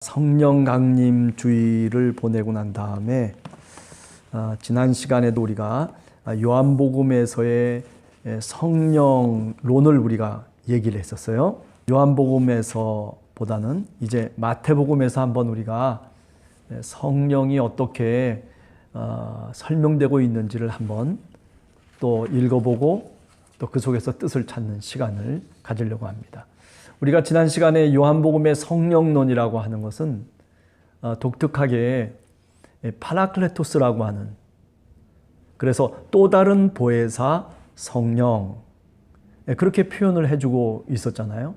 성령 강림 주일을 보내고 난 다음에 지난 시간에도 우리가 요한복음에서의 성령론을 우리가 얘기를 했었어요. 요한복음에서보다는 이제 마태복음에서 한번 우리가 성령이 어떻게 설명되고 있는지를 한번 또 읽어보고 또 그 속에서 뜻을 찾는 시간을 가지려고 합니다. 우리가 지난 시간에 요한복음의 성령론이라고 하는 것은 독특하게 파라클레토스라고 하는, 그래서 또 다른 보혜사 성령, 그렇게 표현을 해주고 있었잖아요.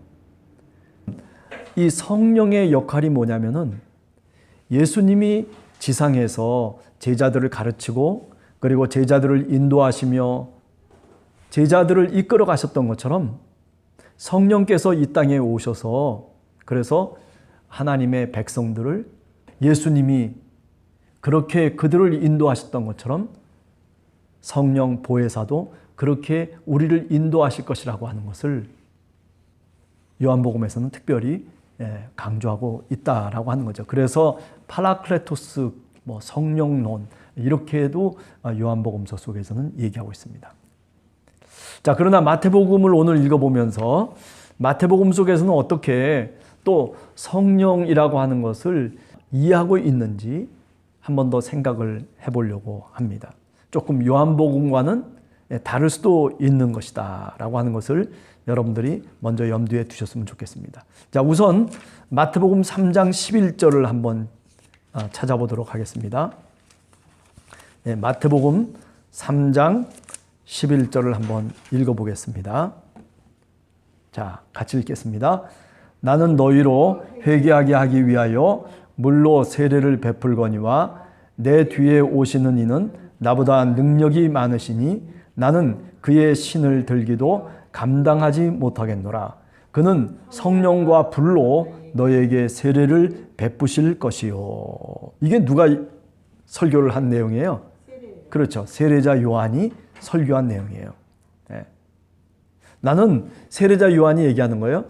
이 성령의 역할이 뭐냐면은 예수님이 지상에서 제자들을 가르치고 그리고 제자들을 인도하시며 제자들을 이끌어 가셨던 것처럼 성령께서 이 땅에 오셔서 그래서 하나님의 백성들을 예수님이 그렇게 그들을 인도하셨던 것처럼 성령 보혜사도 그렇게 우리를 인도하실 것이라고 하는 것을 요한복음에서는 특별히 강조하고 있다라고 하는 거죠. 그래서 파라클레토스, 성령론 이렇게도 요한복음서 속에서는 얘기하고 있습니다. 자, 그러나 마태복음을 오늘 읽어보면서 마태복음 속에서는 어떻게 또 성령이라고 하는 것을 이해하고 있는지 한 번 더 생각을 해보려고 합니다. 조금 요한복음과는 다를 수도 있는 것이다 라고 하는 것을 여러분들이 먼저 염두에 두셨으면 좋겠습니다. 자, 우선 마태복음 3장 11절을 한번 찾아보도록 하겠습니다. 마태복음 3장 11절을 한번 읽어보겠습니다. 자, 같이 읽겠습니다. 나는 너희로 회개하게 하기 위하여 물로 세례를 베풀거니와 내 뒤에 오시는 이는 나보다 능력이 많으시니 나는 그의 신을 들기도 감당하지 못하겠노라. 그는 성령과 불로 너희에게 세례를 베푸실 것이요. 이게 누가 설교를 한 내용이에요? 그렇죠. 세례자 요한이 설교한 내용이에요. 나는 세례자 요한이 얘기하는 거예요.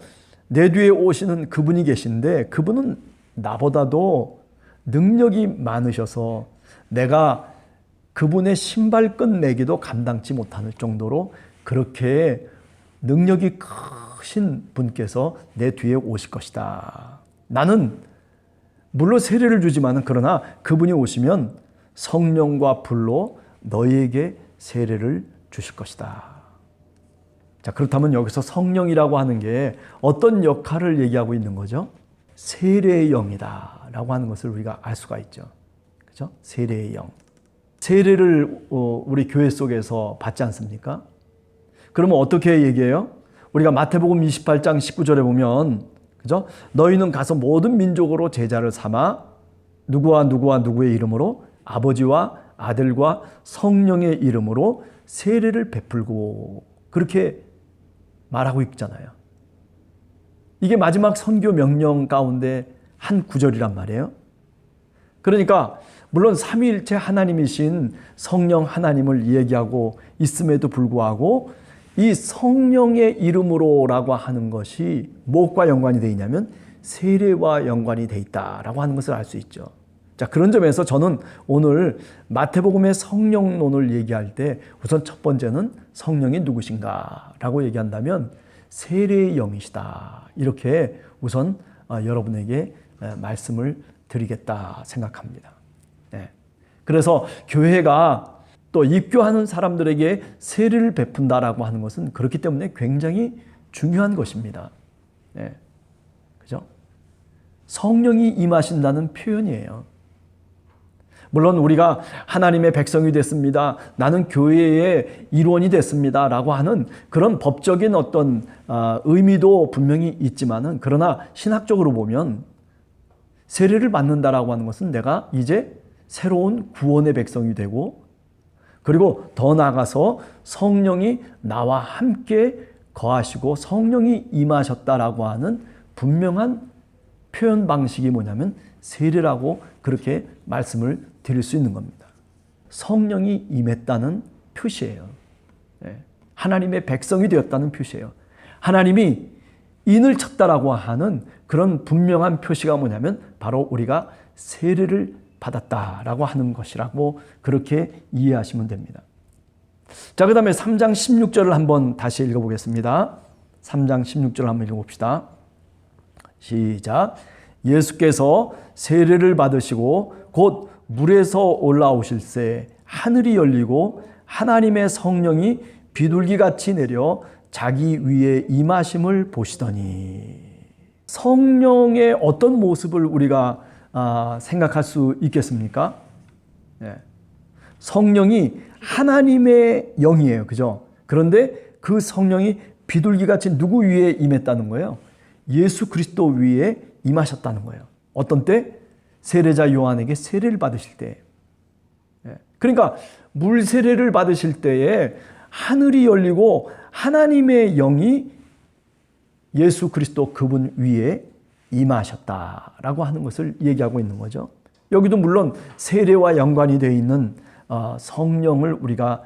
내 뒤에 오시는 그분이 계신데 그분은 나보다도 능력이 많으셔서 내가 그분의 신발끈 매기도 감당치 못할 정도로 그렇게 능력이 크신 분께서 내 뒤에 오실 것이다. 나는 물론 세례를 주지만 그러나 그분이 오시면 성령과 불로 너희에게 세례를 주실 것이다. 자, 그렇다면 여기서 성령이라고 하는 게 어떤 역할을 얘기하고 있는 거죠? 세례의 영이다 라고 하는 것을 우리가 알 수가 있죠. 그죠? 세례의 영. 세례를 우리 교회 속에서 받지 않습니까? 그러면 어떻게 얘기해요? 우리가 마태복음 28장 19절에 보면, 그죠? 너희는 가서 모든 민족으로 제자를 삼아 누구와 누구와 누구의 이름으로 아버지와 아들과 성령의 이름으로 세례를 베풀고, 그렇게 말하고 있잖아요. 이게 마지막 선교 명령 가운데 한 구절이란 말이에요. 그러니까 물론 삼위일체 하나님이신 성령 하나님을 얘기하고 있음에도 불구하고 이 성령의 이름으로라고 하는 것이 무엇과 연관이 되어 있냐면 세례와 연관이 되어 있다라고 하는 것을 알 수 있죠. 자, 그런 점에서 저는 오늘 마태복음의 성령론을 얘기할 때 우선 첫 번째는 성령이 누구신가 라고 얘기한다면 세례의 영이시다. 이렇게 우선 여러분에게 말씀을 드리겠다 생각합니다. 그래서 교회가 또 입교하는 사람들에게 세례를 베푼다라고 하는 것은 그렇기 때문에 굉장히 중요한 것입니다. 그죠? 성령이 임하신다는 표현이에요. 물론 우리가 하나님의 백성이 됐습니다. 나는 교회의 일원이 됐습니다. 라고 하는 그런 법적인 어떤 의미도 분명히 있지만은 그러나 신학적으로 보면 세례를 받는다라고 하는 것은 내가 이제 새로운 구원의 백성이 되고 그리고 더 나아가서 성령이 나와 함께 거하시고 성령이 임하셨다라고 하는 분명한 표현 방식이 뭐냐면 세례라고 그렇게 말씀을 드릴 수 있는 겁니다. 성령이 임했다는 표시예요. 하나님의 백성이 되었다는 표시예요. 하나님이 인을 쳤다라고 하는 그런 분명한 표시가 뭐냐면 바로 우리가 세례를 받았다라고 하는 것이라고 그렇게 이해하시면 됩니다. 자, 그 다음에 3장 16절을 한번 다시 읽어보겠습니다. 3장 16절을 한번 읽어봅시다. 시작. 예수께서 세례를 받으시고 곧 물에서 올라오실새 하늘이 열리고 하나님의 성령이 비둘기같이 내려 자기 위에 임하심을 보시더니, 성령의 어떤 모습을 우리가 생각할 수 있겠습니까? 네. 성령이 하나님의 영이에요. 그죠? 그런데 그 성령이 비둘기같이 누구 위에 임했다는 거예요? 예수 그리스도 위에 임하셨다는 거예요. 어떤 때? 세례자 요한에게 세례를 받으실 때. 그러니까 물 세례를 받으실 때에 하늘이 열리고 하나님의 영이 예수 그리스도 그분 위에 임하셨다라고 하는 것을 얘기하고 있는 거죠. 여기도 물론 세례와 연관이 되어 있는 성령을 우리가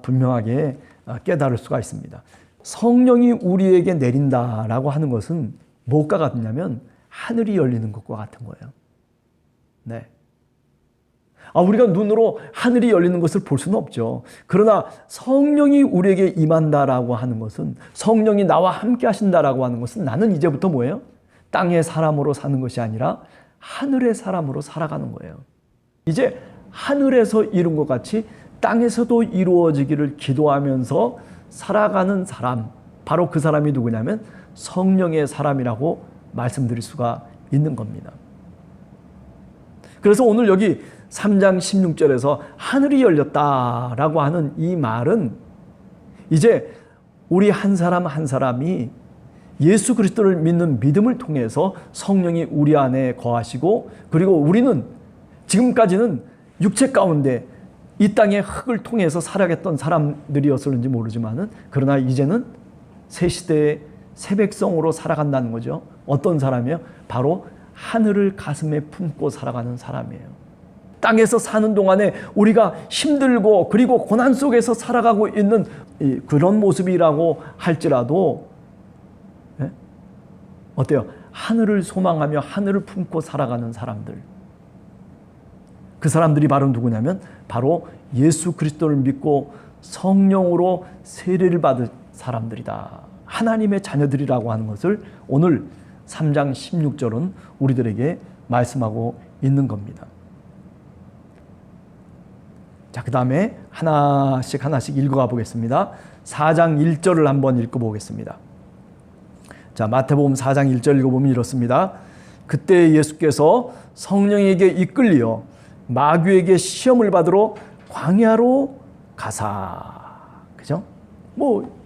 분명하게 깨달을 수가 있습니다. 성령이 우리에게 내린다라고 하는 것은 무엇과 같냐면 하늘이 열리는 것과 같은 거예요. 네. 우리가 눈으로 하늘이 열리는 것을 볼 수는 없죠. 그러나 성령이 우리에게 임한다라고 하는 것은, 성령이 나와 함께 하신다라고 하는 것은 나는 이제부터 뭐예요? 땅의 사람으로 사는 것이 아니라 하늘의 사람으로 살아가는 거예요. 이제 하늘에서 이룬 것 같이 땅에서도 이루어지기를 기도하면서 살아가는 사람, 바로 그 사람이 누구냐면 성령의 사람이라고 말씀드릴 수가 있는 겁니다. 그래서 오늘 여기 3장 16절에서 하늘이 열렸다라고 하는 이 말은 이제 우리 한 사람 한 사람이 예수 그리스도를 믿는 믿음을 통해서 성령이 우리 안에 거하시고, 그리고 우리는 지금까지는 육체 가운데 이 땅의 흙을 통해서 살아갔던 사람들이었을지 모르지만은, 그러나 이제는 새 시대의 새 백성으로 살아간다는 거죠. 어떤 사람이에요? 바로 하늘을 가슴에 품고 살아가는 사람이에요. 땅에서 사는 동안에 우리가 힘들고 그리고 고난 속에서 살아가고 있는 그런 모습이라고 할지라도, 어때요? 하늘을 소망하며 하늘을 품고 살아가는 사람들, 그 사람들이 바로 누구냐면 바로 예수 그리스도를 믿고 성령으로 세례를 받은 사람들이다, 하나님의 자녀들이라고 하는 것을 오늘 3장 16절은 우리들에게 말씀하고 있는 겁니다. 자, 그 다음에 하나씩 읽어가 보겠습니다. 4장 1절을 한번 읽어보겠습니다. 자, 마태복음 4장 1절 읽어보면 이렇습니다. 그때 예수께서 성령에게 이끌려 마귀에게 시험을 받으러 광야로 가사. 그죠?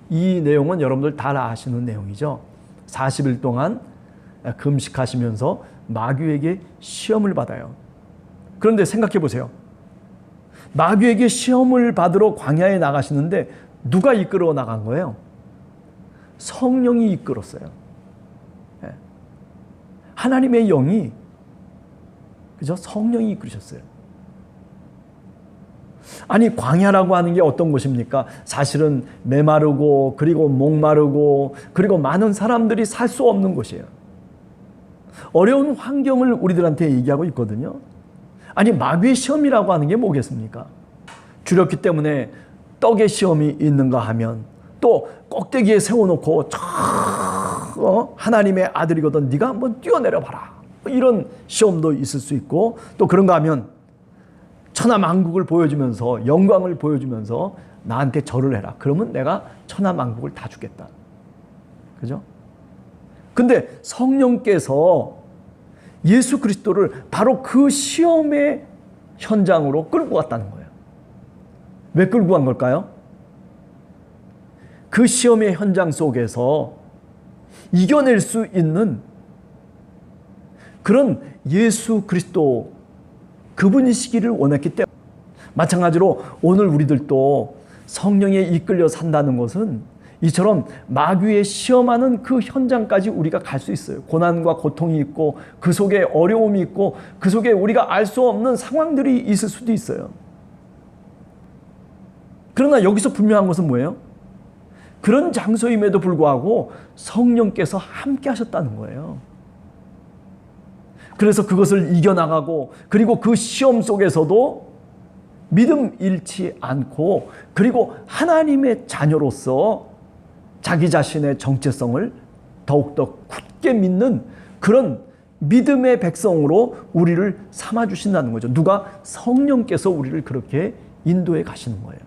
이 내용은 여러분들 다 아시는 내용이죠. 40일 동안 금식하시면서 마귀에게 시험을 받아요. 그런데 생각해 보세요. 마귀에게 시험을 받으러 광야에 나가시는데 누가 이끌어 나간 거예요? 성령이 이끌었어요. 하나님의 영이, 그죠? 성령이 이끌으셨어요. 아니, 광야라고 하는 게 어떤 곳입니까? 사실은 메마르고 그리고 목마르고 그리고 많은 사람들이 살 수 없는 곳이에요. 어려운 환경을 우리들한테 얘기하고 있거든요. 아니, 마귀의 시험이라고 하는 게 뭐겠습니까? 주렸기 때문에 떡의 시험이 있는가 하면, 또 꼭대기에 세워놓고 하나님의 아들이거든 네가 한번 뛰어내려봐라, 이런 시험도 있을 수 있고, 또 그런가 하면 천하만국을 보여주면서, 영광을 보여주면서 나한테 절을 해라, 그러면 내가 천하만국을 다 주겠다. 그죠? 근데 성령께서 예수 그리스도를 바로 그 시험의 현장으로 끌고 갔다는 거예요. 왜 끌고 간 걸까요? 그 시험의 현장 속에서 이겨낼 수 있는 그런 예수 그리스도 그분이시기를 원했기 때문에. 마찬가지로 오늘 우리들도 성령에 이끌려 산다는 것은 이처럼 마귀의 시험하는 그 현장까지 우리가 갈 수 있어요. 고난과 고통이 있고 그 속에 어려움이 있고 그 속에 우리가 알 수 없는 상황들이 있을 수도 있어요. 그러나 여기서 분명한 것은 뭐예요? 그런 장소임에도 불구하고 성령께서 함께 하셨다는 거예요. 그래서 그것을 이겨나가고, 그리고 그 시험 속에서도 믿음 잃지 않고, 그리고 하나님의 자녀로서 자기 자신의 정체성을 더욱더 굳게 믿는 그런 믿음의 백성으로 우리를 삼아주신다는 거죠. 누가? 성령께서 우리를 그렇게 인도해 가시는 거예요.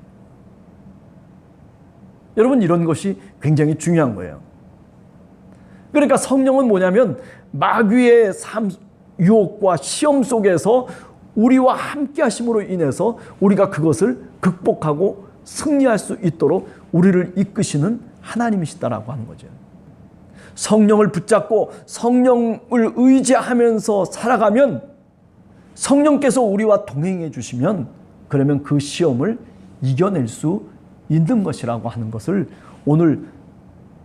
여러분, 이런 것이 굉장히 중요한 거예요. 그러니까 성령은 뭐냐면 마귀의 유혹과 시험 속에서 우리와 함께 하심으로 인해서 우리가 그것을 극복하고 승리할 수 있도록 우리를 이끄시는 하나님이시다라고 하는 거죠. 성령을 붙잡고 성령을 의지하면서 살아가면, 성령께서 우리와 동행해 주시면, 그러면 그 시험을 이겨낼 수 있는 것이라고 하는 것을 오늘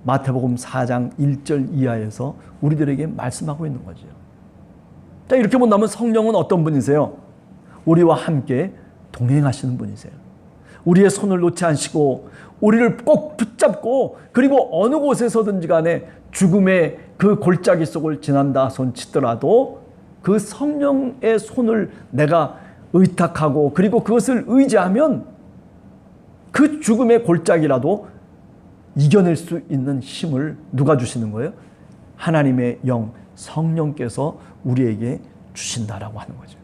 마태복음 4장 1절 이하에서 우리들에게 말씀하고 있는 거죠. 자, 이렇게 본다면 성령은 어떤 분이세요? 우리와 함께 동행하시는 분이세요. 우리의 손을 놓지 않으시고 우리를 꼭 붙잡고, 그리고 어느 곳에서든지 간에 죽음의 그 골짜기 속을 지난다 손 치더라도 그 성령의 손을 내가 의탁하고, 그리고 그것을 의지하면 그 죽음의 골짜기라도 이겨낼 수 있는 힘을 누가 주시는 거예요? 하나님의 영, 성령께서 우리에게 주신다라고 하는 거죠.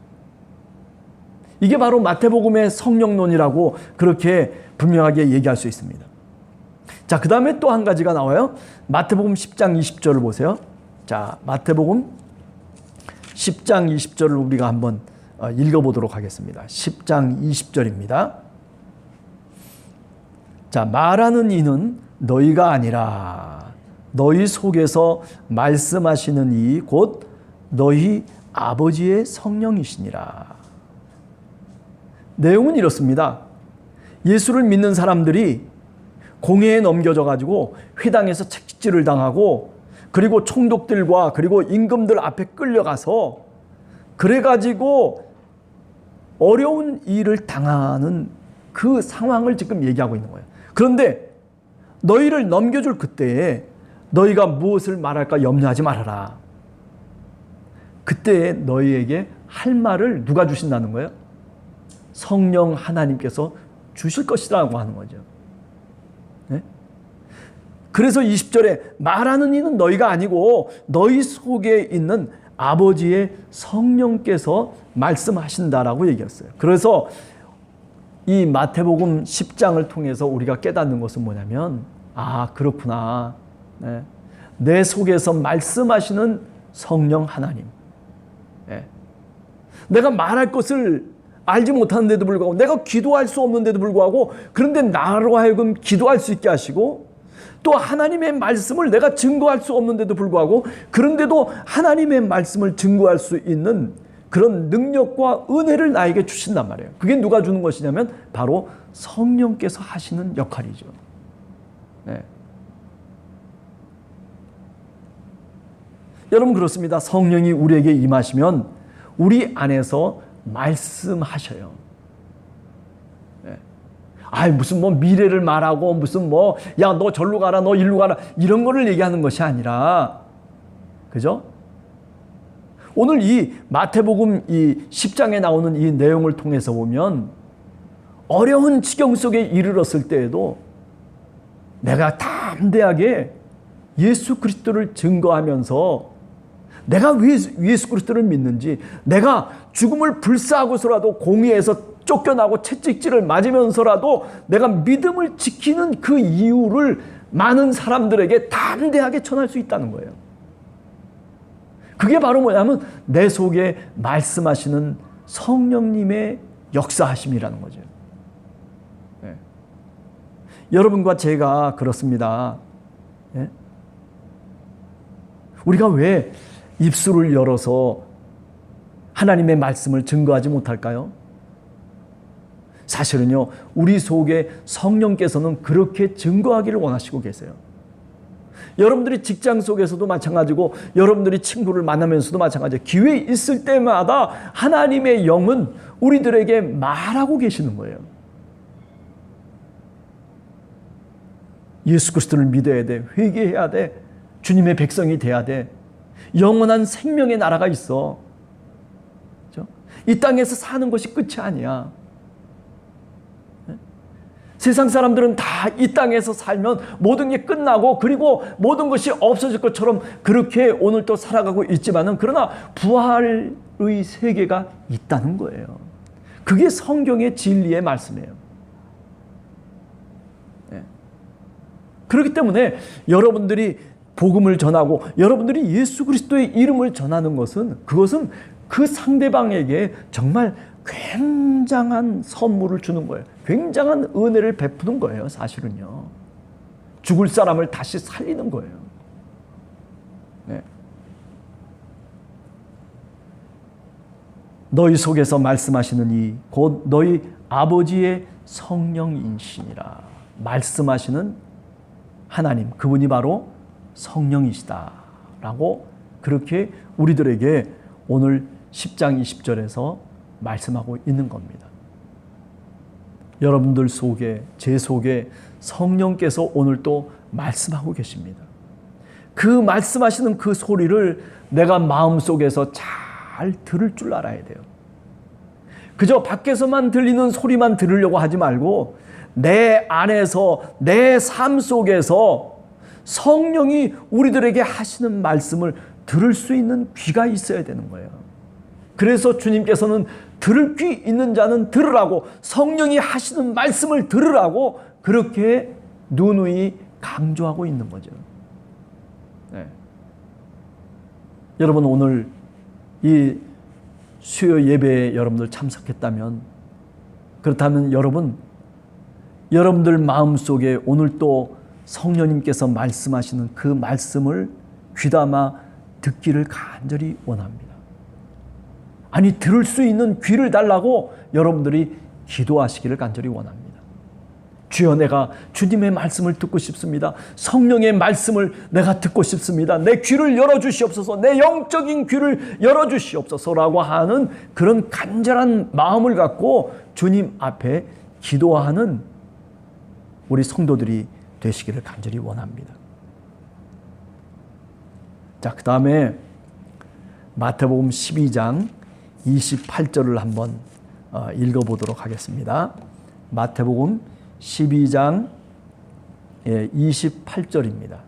이게 바로 마태복음의 성령론이라고 그렇게 분명하게 얘기할 수 있습니다. 자, 그 다음에 또 한 가지가 나와요. 마태복음 10장 20절을 보세요. 자, 마태복음 10장 20절을 우리가 한번 읽어보도록 하겠습니다. 10장 20절입니다. 자, 말하는 이는 너희가 아니라 너희 속에서 말씀하시는 이 곧 너희 아버지의 성령이시니라. 내용은 이렇습니다. 예수를 믿는 사람들이 공회에 넘겨져 가지고 회당에서 채찍질을 당하고, 그리고 총독들과 그리고 임금들 앞에 끌려가서 그래 가지고 어려운 일을 당하는 그 상황을 지금 얘기하고 있는 거예요. 그런데 너희를 넘겨줄 그때에 너희가 무엇을 말할까 염려하지 말아라. 그때에 너희에게 할 말을 누가 주신다는 거예요? 성령 하나님께서 주실 것이라고 하는 거죠. 네? 그래서 20절에 말하는 이는 너희가 아니고 너희 속에 있는 아버지의 성령께서 말씀하신다라고 얘기했어요. 그래서 이 마태복음 10장을 통해서 우리가 깨닫는 것은 뭐냐면, 아, 그렇구나. 네. 내 속에서 말씀하시는 성령 하나님. 네. 내가 말할 것을 알지 못하는데도 불구하고, 내가 기도할 수 없는데도 불구하고, 그런데 나로 하여금 기도할 수 있게 하시고, 또 하나님의 말씀을 내가 증거할 수 없는데도 불구하고, 그런데도 하나님의 말씀을 증거할 수 있는 그런 능력과 은혜를 나에게 주신단 말이에요. 그게 누가 주는 것이냐면 바로 성령께서 하시는 역할이죠. 네. 여러분, 그렇습니다. 성령이 우리에게 임하시면 우리 안에서 말씀하셔요. 네. 아, 무슨 뭐 미래를 말하고 무슨 뭐 야, 너 절로 가라, 너 일로 가라, 이런 거를 얘기하는 것이 아니라, 그죠? 오늘 이 마태복음 이 10장에 나오는 이 내용을 통해서 보면 어려운 지경 속에 이르렀을 때에도 내가 담대하게 예수 그리스도를 증거하면서 내가 왜 예수 그리스도를 믿는지, 내가 죽음을 불사하고서라도 공의에서 쫓겨나고 채찍질을 맞으면서라도 내가 믿음을 지키는 그 이유를 많은 사람들에게 담대하게 전할 수 있다는 거예요. 그게 바로 뭐냐면 내 속에 말씀하시는 성령님의 역사하심이라는 거죠. 네. 여러분과 제가 그렇습니다. 네? 우리가 왜 입술을 열어서 하나님의 말씀을 증거하지 못할까요? 사실은요, 우리 속에 성령께서는 그렇게 증거하기를 원하시고 계세요. 여러분들이 직장 속에서도 마찬가지고, 여러분들이 친구를 만나면서도 마찬가지예요. 기회 있을 때마다 하나님의 영은 우리들에게 말하고 계시는 거예요. 예수 그리스도를 믿어야 돼. 회개해야 돼. 주님의 백성이 돼야 돼. 영원한 생명의 나라가 있어. 그렇죠? 이 땅에서 사는 것이 끝이 아니야. 세상 사람들은 다 이 땅에서 살면 모든 게 끝나고 그리고 모든 것이 없어질 것처럼 그렇게 오늘도 살아가고 있지만은, 그러나 부활의 세계가 있다는 거예요. 그게 성경의 진리의 말씀이에요. 그렇기 때문에 여러분들이 복음을 전하고 여러분들이 예수 그리스도의 이름을 전하는 것은, 그것은 그 상대방에게 정말 굉장한 선물을 주는 거예요. 굉장한 은혜를 베푸는 거예요. 사실은요. 죽을 사람을 다시 살리는 거예요. 네. 너희 속에서 말씀하시는 이 곧 너희 아버지의 성령이시니라. 말씀하시는 하나님, 그분이 바로 성령이시다 라고 그렇게 우리들에게 오늘 10장 20절에서 말씀하고 있는 겁니다. 여러분들 속에, 제 속에 성령께서 오늘 또 말씀하고 계십니다. 그 말씀하시는 그 소리를 내가 마음속에서 잘 들을 줄 알아야 돼요. 그저 밖에서만 들리는 소리만 들으려고 하지 말고 내 안에서, 내 삶 속에서 성령이 우리들에게 하시는 말씀을 들을 수 있는 귀가 있어야 되는 거예요. 그래서 주님께서는 들을 귀 있는 자는 들으라고, 성령이 하시는 말씀을 들으라고 그렇게 누누이 강조하고 있는 거죠. 네. 여러분, 오늘 이 수요 예배에 여러분들 참석했다면, 그렇다면 여러분들 마음속에 오늘 또 성령님께서 말씀하시는 그 말씀을 귀담아 듣기를 간절히 원합니다. 아니, 들을 수 있는 귀를 달라고 여러분들이 기도하시기를 간절히 원합니다. 주여, 내가 주님의 말씀을 듣고 싶습니다. 성령의 말씀을 내가 듣고 싶습니다. 내 귀를 열어주시옵소서. 내 영적인 귀를 열어주시옵소서라고 하는 그런 간절한 마음을 갖고 주님 앞에 기도하는 우리 성도들이 되시기를 간절히 원합니다. 자, 그 다음에 마태복음 12장 28절을 한번 읽어보도록 하겠습니다. 마태복음 12장 28절입니다.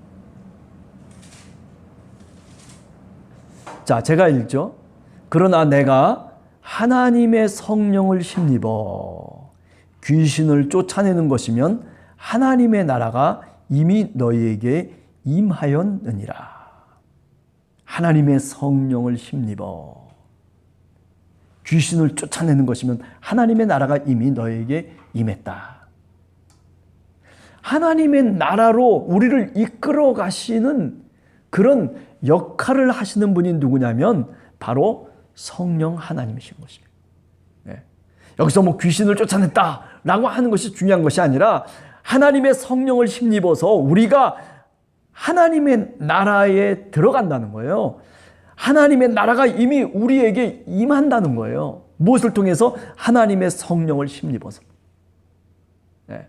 자, 제가 읽죠. 그러나 내가 하나님의 성령을 힘입어 귀신을 쫓아내는 것이면 하나님의 나라가 이미 너희에게 임하였느니라. 하나님의 성령을 힘입어 귀신을 쫓아내는 것이면 하나님의 나라가 이미 너희에게 임했다. 하나님의 나라로 우리를 이끌어 가시는 그런 역할을 하시는 분이 누구냐면 바로 성령 하나님이신 것입니다. 네. 여기서 뭐 귀신을 쫓아냈다라고 하는 것이 중요한 것이 아니라 하나님의 성령을 힘입어서 우리가 하나님의 나라에 들어간다는 거예요. 하나님의 나라가 이미 우리에게 임한다는 거예요. 무엇을 통해서? 하나님의 성령을 힘입어서. 네.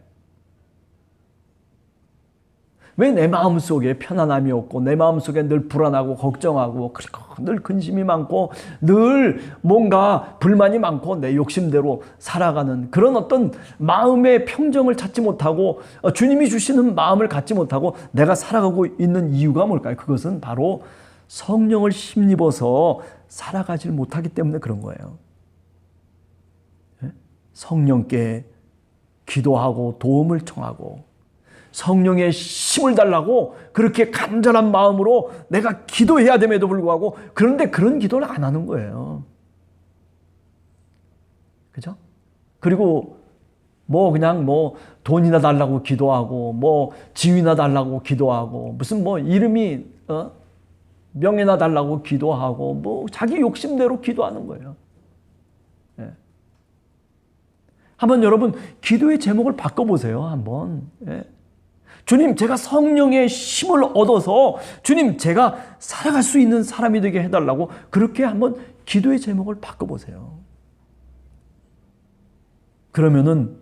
왜 내 마음속에 편안함이 없고 내 마음속에 늘 불안하고 걱정하고 그리고 늘 근심이 많고 늘 뭔가 불만이 많고 내 욕심대로 살아가는 그런 어떤 마음의 평정을 찾지 못하고 주님이 주시는 마음을 갖지 못하고 내가 살아가고 있는 이유가 뭘까요? 그것은 바로 성령을 힘입어서 살아가질 못하기 때문에 그런 거예요. 성령께 기도하고 도움을 청하고 성령의 힘을 달라고 그렇게 간절한 마음으로 내가 기도해야 됨에도 불구하고 그런데 그런 기도를 안 하는 거예요. 그죠? 그리고 뭐 그냥 뭐 돈이나 달라고 기도하고 뭐 지위나 달라고 기도하고 무슨 뭐 이름이 명예나 달라고 기도하고 뭐 자기 욕심대로 기도하는 거예요. 예. 한번 여러분 기도의 제목을 바꿔보세요. 한번. 예. 주님, 제가 성령의 힘을 얻어서 주님, 제가 살아갈 수 있는 사람이 되게 해달라고 그렇게 한번 기도의 제목을 바꿔보세요. 그러면은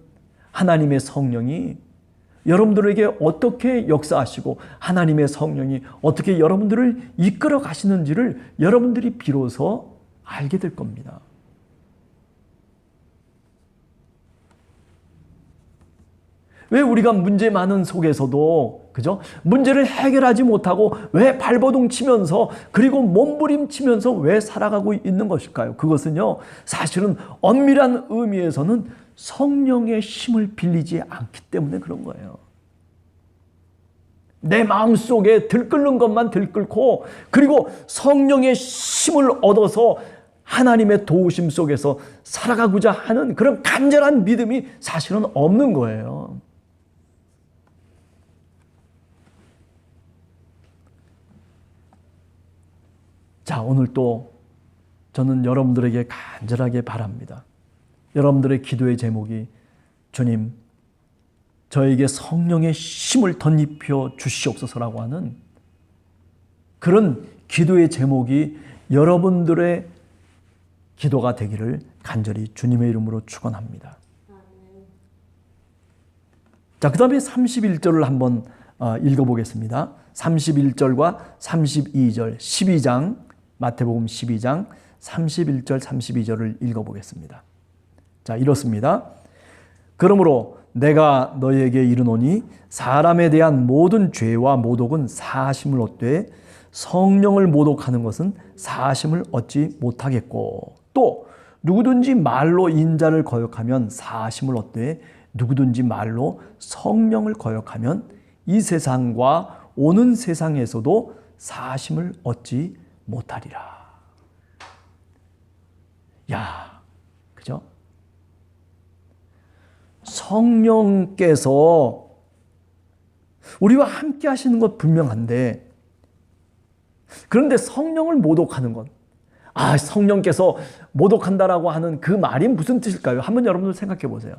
하나님의 성령이 여러분들에게 어떻게 역사하시고 하나님의 성령이 어떻게 여러분들을 이끌어 가시는지를 여러분들이 비로소 알게 될 겁니다. 왜 우리가 문제 많은 속에서도 그죠? 문제를 해결하지 못하고 왜 발버둥 치면서 그리고 몸부림치면서 왜 살아가고 있는 것일까요? 그것은요, 사실은 엄밀한 의미에서는 성령의 힘을 빌리지 않기 때문에 그런 거예요. 내 마음속에 들끓는 것만 들끓고 그리고 성령의 힘을 얻어서 하나님의 도우심 속에서 살아가고자 하는 그런 간절한 믿음이 사실은 없는 거예요. 자, 오늘 또 저는 여러분들에게 간절하게 바랍니다. 여러분들의 기도의 제목이 주님, 저에게 성령의 힘을 덧입혀 주시옵소서라고 하는 그런 기도의 제목이 여러분들의 기도가 되기를 간절히 주님의 이름으로 축원합니다. 자, 그 다음에 31절을 한번 읽어보겠습니다. 31절과 32절, 12장, 마태복음 12장 31절, 32절을 읽어보겠습니다. 자, 이렇습니다. 그러므로 내가 너희에게 이르노니 사람에 대한 모든 죄와 모독은 사하심을 얻되 성령을 모독하는 것은 사하심을 얻지 못하겠고, 또 누구든지 말로 인자를 거역하면 사하심을 얻되 누구든지 말로 성령을 거역하면 이 세상과 오는 세상에서도 사하심을 얻지 못하리라. 야, 그죠? 성령께서 우리와 함께 하시는 것 분명한데, 그런데 성령을 모독하는 것, 성령께서 모독한다라고 하는 그 말이 무슨 뜻일까요? 한번 여러분들 생각해 보세요.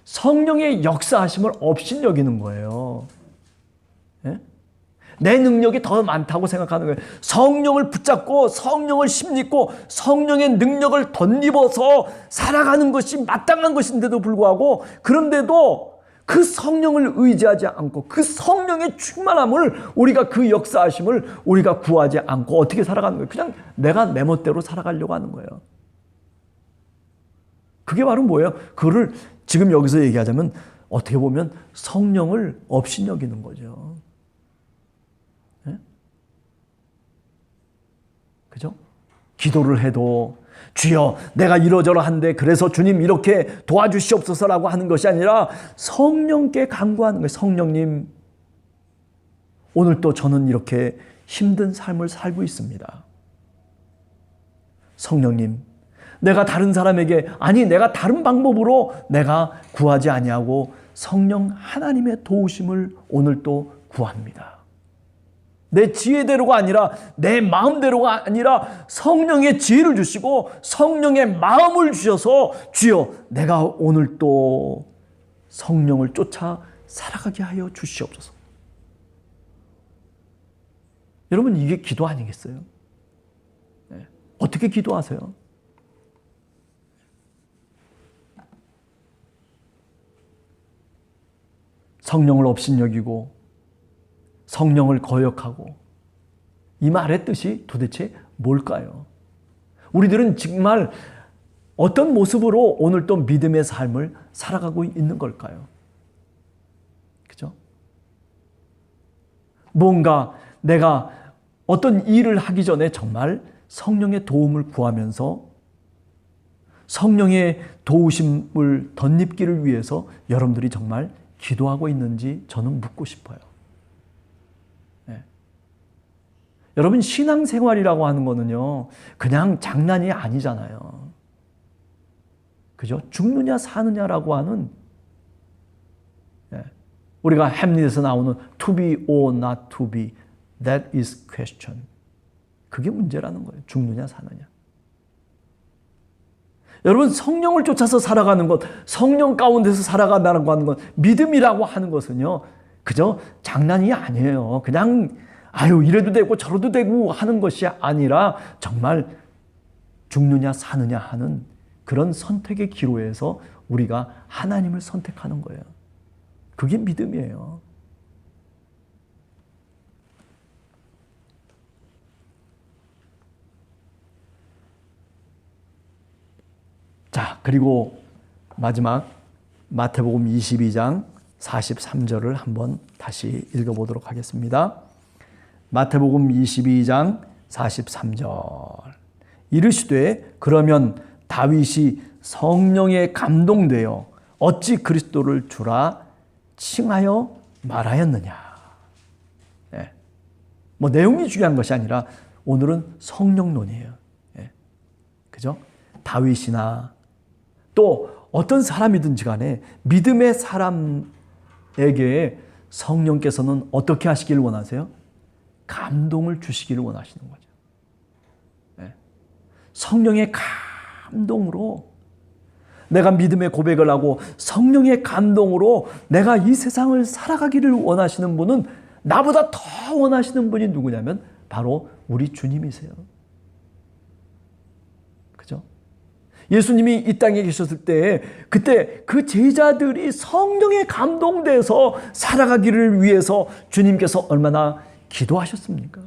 성령의 역사하심을 업신여기는 거예요. 예? 내 능력이 더 많다고 생각하는 거예요. 성령을 붙잡고 성령을 힘입고 성령의 능력을 덧입어서 살아가는 것이 마땅한 것인데도 불구하고, 그런데도 그 성령을 의지하지 않고 그 성령의 충만함을, 우리가 그 역사하심을 우리가 구하지 않고 어떻게 살아가는 거예요? 그냥 내가 내 멋대로 살아가려고 하는 거예요. 그게 바로 뭐예요? 그거를 지금 여기서 얘기하자면 어떻게 보면 성령을 업신여기는 거죠. 네? 그죠? 기도를 해도 주여 내가 이러저러한데 그래서 주님 이렇게 도와주시옵소서라고 하는 것이 아니라 성령께 간구하는 거예요. 성령님, 오늘 또 저는 이렇게 힘든 삶을 살고 있습니다. 성령님, 내가 다른 사람에게, 내가 다른 방법으로 내가 구하지 아니하고 성령 하나님의 도우심을 오늘 또 구합니다. 내 지혜대로가 아니라 내 마음대로가 아니라 성령의 지혜를 주시고 성령의 마음을 주셔서 주여 내가 오늘 또 성령을 쫓아 살아가게 하여 주시옵소서. 여러분, 이게 기도 아니겠어요? 네. 어떻게 기도하세요? 성령을 업신여기고 성령을 거역하고, 이 말의 뜻이 도대체 뭘까요? 우리들은 정말 어떤 모습으로 오늘 또 믿음의 삶을 살아가고 있는 걸까요? 그죠? 뭔가 내가 어떤 일을 하기 전에 정말 성령의 도움을 구하면서 성령의 도우심을 덧입기를 위해서 여러분들이 정말 기도하고 있는지 저는 묻고 싶어요. 네. 여러분, 신앙생활이라고 하는 거는요, 그냥 장난이 아니잖아요. 그죠? 죽느냐 사느냐라고 하는, 네. 우리가 햄릿에서 나오는 to be or not to be, that is question. 그게 문제라는 거예요. 죽느냐 사느냐. 여러분, 성령을 쫓아서 살아가는 것, 성령 가운데서 살아간다는 하는 것, 믿음이라고 하는 것은요, 그저 장난이 아니에요. 그냥 이래도 되고 저래도 되고 하는 것이 아니라 정말 죽느냐 사느냐 하는 그런 선택의 기로에서 우리가 하나님을 선택하는 거예요. 그게 믿음이에요. 자, 그리고 마지막 마태복음 22장 43절을 한번 다시 읽어보도록 하겠습니다. 마태복음 22장 43절. 이르시되 그러면 다윗이 성령에 감동되어 어찌 그리스도를 주라 칭하여 말하였느냐. 예. 뭐 내용이 중요한 것이 아니라 오늘은 성령론이에요. 예. 그죠? 다윗이나 또 어떤 사람이든지 간에 믿음의 사람에게 성령께서는 어떻게 하시기를 원하세요? 감동을 주시기를 원하시는 거죠. 네. 성령의 감동으로 내가 믿음의 고백을 하고 성령의 감동으로 내가 이 세상을 살아가기를 원하시는 분은 나보다 더 원하시는 분이 누구냐면 바로 우리 주님이세요. 그죠? 예수님이 이 땅에 계셨을 때 그때 그 제자들이 성령에 감동돼서 살아가기를 위해서 주님께서 얼마나 기도하셨습니까?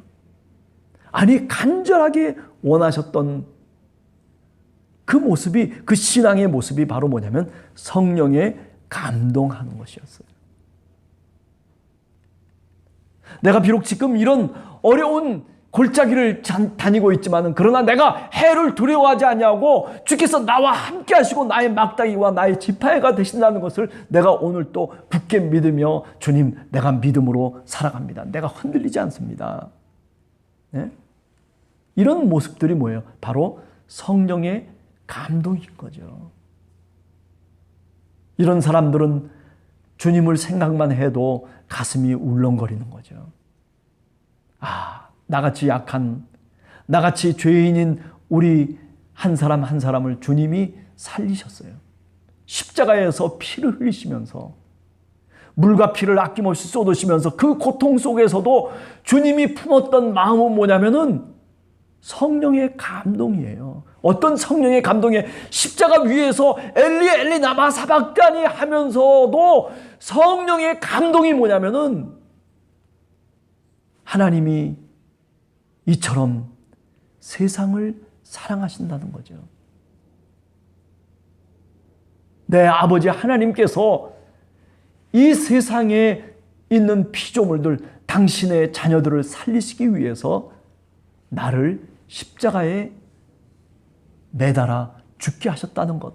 아니 간절하게 원하셨던 그 모습이, 그 신앙의 모습이 바로 뭐냐면 성령에 감동하는 것이었어요. 내가 비록 지금 이런 어려운 골짜기를 다니고 있지만 그러나 내가 해를 두려워하지 아니하고 주께서 나와 함께 하시고 나의 막다기와 나의 지파이가 되신다는 것을 내가 오늘 또 굳게 믿으며 주님 내가 믿음으로 살아갑니다. 내가 흔들리지 않습니다. 네? 이런 모습들이 뭐예요? 바로 성령의 감동인 거죠. 이런 사람들은 주님을 생각만 해도 가슴이 울렁거리는 거죠. 나같이 약한, 나같이 죄인인 우리 한 사람 한 사람을 주님이 살리셨어요. 십자가에서 피를 흘리시면서 물과 피를 아낌없이 쏟으시면서 그 고통 속에서도 주님이 품었던 마음은 뭐냐면은 성령의 감동이에요. 어떤 성령의 감동에 십자가 위에서 엘리 엘리 나마 사박다니 하면서도 성령의 감동이 뭐냐면은 하나님이 이처럼 세상을 사랑하신다는 거죠. 내 아버지 하나님께서 이 세상에 있는 피조물들, 당신의 자녀들을 살리시기 위해서 나를 십자가에 매달아 죽게 하셨다는 것.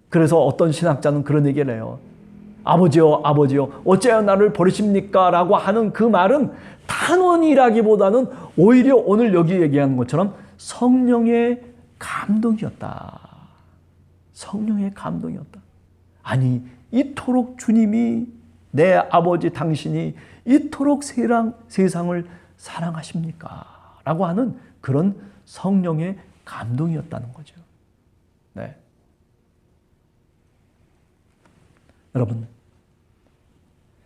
그래서 어떤 신학자는 그런 얘기를 해요. 아버지여, 아버지여, 어찌하여 나를 버리십니까? 라고 하는 그 말은 탄원이라기보다는 오히려 오늘 여기 얘기하는 것처럼 성령의 감동이었다. 성령의 감동이었다. 아니, 이토록 주님이 내 아버지 당신이 이토록 세상을 사랑하십니까? 라고 하는 그런 성령의 감동이었다는 거죠. 네. 여러분,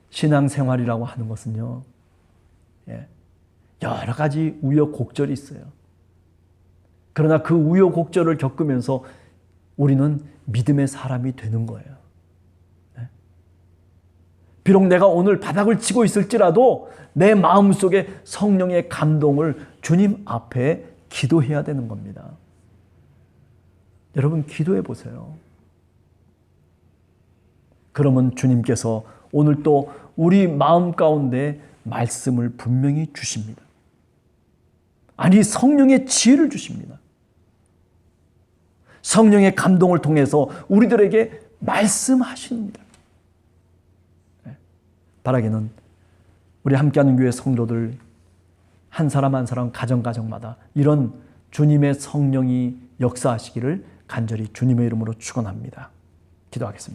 신앙생활이라고 하는 것은요, 여러 가지 우여곡절이 있어요. 그러나 그 우여곡절을 겪으면서 우리는 믿음의 사람이 되는 거예요. 비록 내가 오늘 바닥을 치고 있을지라도 내 마음속에 성령의 감동을 주님 앞에 기도해야 되는 겁니다. 여러분 기도해 보세요. 그러면 주님께서 오늘 또 우리 마음 가운데 말씀을 분명히 주십니다. 아니 성령의 지혜를 주십니다. 성령의 감동을 통해서 우리들에게 말씀하십니다. 바라기는 우리 함께하는 교회 성도들 한 사람 한 사람 가정마다 이런 주님의 성령이 역사하시기를 간절히 주님의 이름으로 축원합니다. 기도하겠습니다.